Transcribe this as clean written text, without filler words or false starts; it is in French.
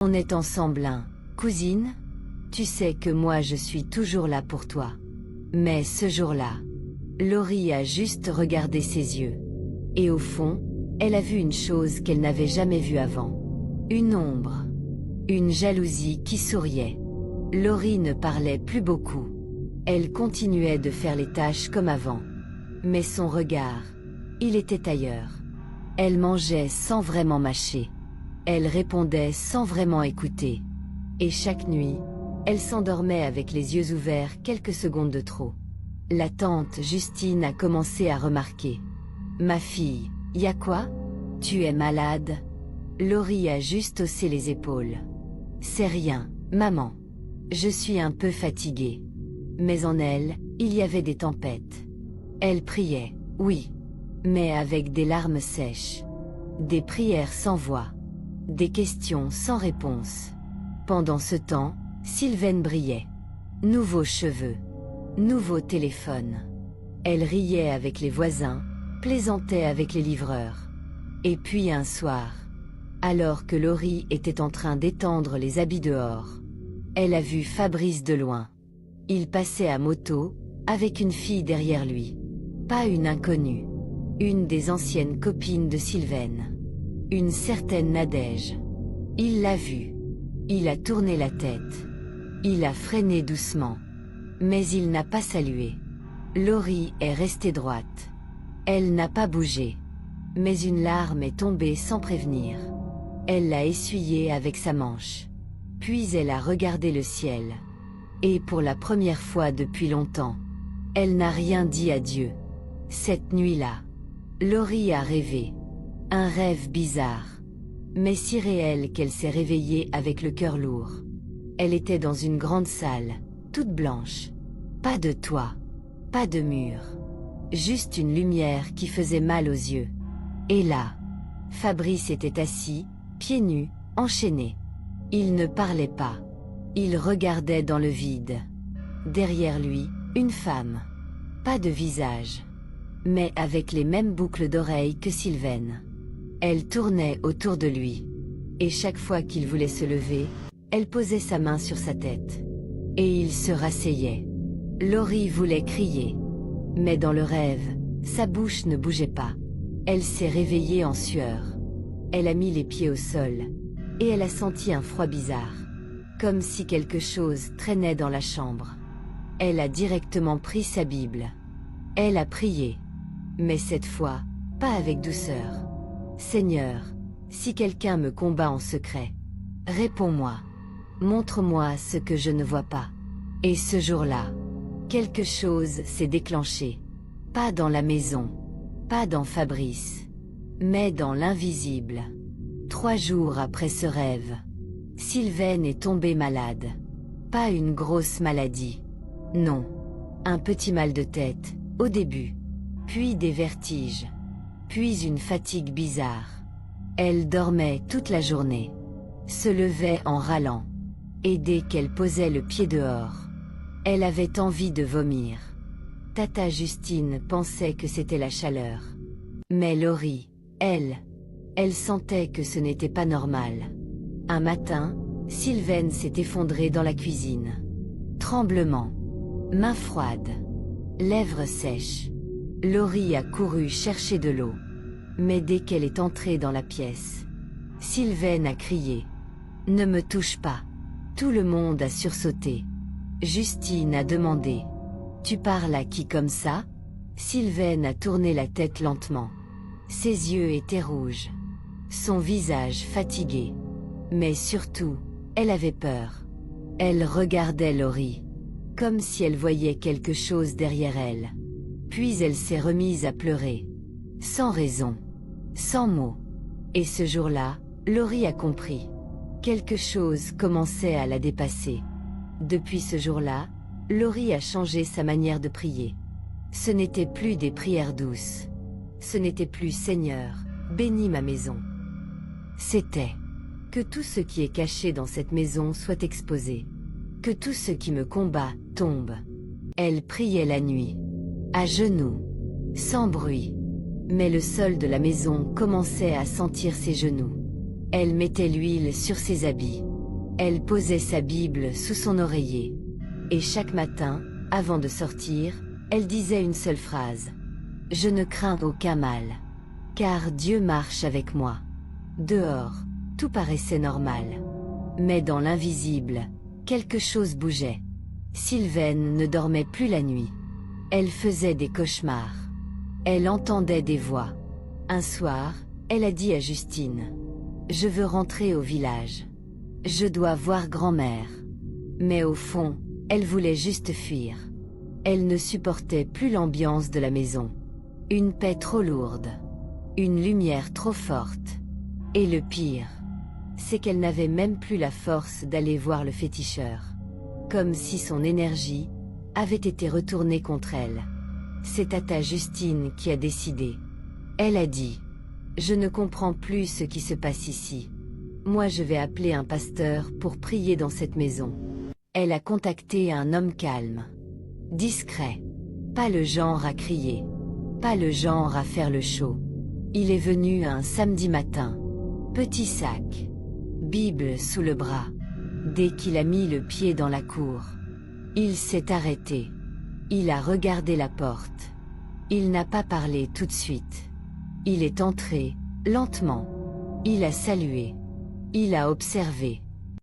On est ensemble, cousine? Tu sais que moi je suis toujours là pour toi. Mais ce jour-là, Laurie a juste regardé ses yeux. Et au fond, elle a vu une chose qu'elle n'avait jamais vue avant. Une ombre. Une jalousie qui souriait. Laurie ne parlait plus beaucoup. Elle continuait de faire les tâches comme avant. Mais son regard, il était ailleurs. Elle mangeait sans vraiment mâcher. Elle répondait sans vraiment écouter. Et chaque nuit, elle s'endormait avec les yeux ouverts quelques secondes de trop. La tante Justine a commencé à remarquer. « Ma fille, y a quoi? Tu es malade ?» Laurie a juste haussé les épaules. « C'est rien, maman. Je suis un peu fatiguée. » Mais en elle, il y avait des tempêtes. Elle priait, oui, mais avec des larmes sèches. Des prières sans voix. Des questions sans réponse. Pendant ce temps, Sylvaine brillait. Nouveaux cheveux. Nouveau téléphone. Elle riait avec les voisins, plaisantait avec les livreurs. Et puis un soir, alors que Laurie était en train d'étendre les habits dehors, elle a vu Fabrice de loin. Il passait à moto, avec une fille derrière lui. Pas une inconnue. Une des anciennes copines de Sylvaine. Une certaine Nadège. Il l'a vue. Il a tourné la tête. Il a freiné doucement. Mais il n'a pas salué. Laurie est restée droite. Elle n'a pas bougé. Mais une larme est tombée sans prévenir. Elle l'a essuyée avec sa manche. Puis elle a regardé le ciel. Et pour la première fois depuis longtemps, elle n'a rien dit à Dieu. Cette nuit-là, Laurie a rêvé. Un rêve bizarre. Mais si réel qu'elle s'est réveillée avec le cœur lourd. Elle était dans une grande salle, toute blanche. Pas de toit. Pas de mur. Juste une lumière qui faisait mal aux yeux. Et là, Fabrice était assis, pieds nus, enchaîné. Il ne parlait pas. Il regardait dans le vide. Derrière lui, une femme. Pas de visage. Mais avec les mêmes boucles d'oreilles que Sylvaine. Elle tournait autour de lui. Et chaque fois qu'il voulait se lever, elle posait sa main sur sa tête. Et il se rasseyait. Laurie voulait crier. Mais dans le rêve, sa bouche ne bougeait pas. Elle s'est réveillée en sueur. Elle a mis les pieds au sol. Et elle a senti un froid bizarre. Comme si quelque chose traînait dans la chambre. Elle a directement pris sa Bible. Elle a prié. Mais cette fois, pas avec douceur. Seigneur, si quelqu'un me combat en secret, réponds-moi. Montre-moi ce que je ne vois pas. Et ce jour-là, quelque chose s'est déclenché. Pas dans la maison, pas dans Fabrice, mais dans l'invisible. 3 jours après ce rêve, Sylvaine est tombée malade. Pas une grosse maladie. Non. Un petit mal de tête, au début. Puis des vertiges. Puis une fatigue bizarre. Elle dormait toute la journée. Se levait en râlant. Et dès qu'elle posait le pied dehors, elle avait envie de vomir. Tata Justine pensait que c'était la chaleur. Mais Laurie, elle sentait que ce n'était pas normal. Un matin, Sylvaine s'est effondrée dans la cuisine. Tremblement. Mains froides. Lèvres sèches. Laurie a couru chercher de l'eau. Mais dès qu'elle est entrée dans la pièce, Sylvaine a crié. « Ne me touche pas !» Tout le monde a sursauté. Justine a demandé. « Tu parles à qui comme ça ?» Sylvaine a tourné la tête lentement. Ses yeux étaient rouges. Son visage fatigué. Mais surtout, elle avait peur. Elle regardait Laurie. Comme si elle voyait quelque chose derrière elle. Puis elle s'est remise à pleurer. Sans raison. Sans mots. Et ce jour-là, Laurie a compris. Quelque chose commençait à la dépasser. Depuis ce jour-là, Laurie a changé sa manière de prier. Ce n'était plus des prières douces. Ce n'était plus « Seigneur, bénis ma maison ». C'était « Que tout ce qui est caché dans cette maison soit exposé. Que tout ce qui me combat tombe ». Elle priait la nuit. À genoux. Sans bruit. Mais le sol de la maison commençait à sentir ses genoux. Elle mettait l'huile sur ses habits. Elle posait sa Bible sous son oreiller. Et chaque matin, avant de sortir, elle disait une seule phrase. Je ne crains aucun mal. Car Dieu marche avec moi. Dehors, tout paraissait normal. Mais dans l'invisible, quelque chose bougeait. Sylvaine ne dormait plus la nuit. Elle faisait des cauchemars. Elle entendait des voix. Un soir, elle a dit à Justine. Je veux rentrer au village. Je dois voir grand-mère. Mais au fond, elle voulait juste fuir. Elle ne supportait plus l'ambiance de la maison. Une paix trop lourde. Une lumière trop forte. Et le pire, c'est qu'elle n'avait même plus la force d'aller voir le féticheur. Comme si son énergie avait été retournée contre elle. C'est Tata Justine qui a décidé. Elle a dit « Je ne comprends plus ce qui se passe ici. Moi je vais appeler un pasteur pour prier dans cette maison. » Elle a contacté un homme calme. Discret. Pas le genre à crier. Pas le genre à faire le show. Il est venu un samedi matin. Petit sac. Bible sous le bras. Dès qu'il a mis le pied dans la cour, il s'est arrêté. Il a regardé la porte. Il n'a pas parlé tout de suite. Il est entré, lentement. Il a salué. Il a observé.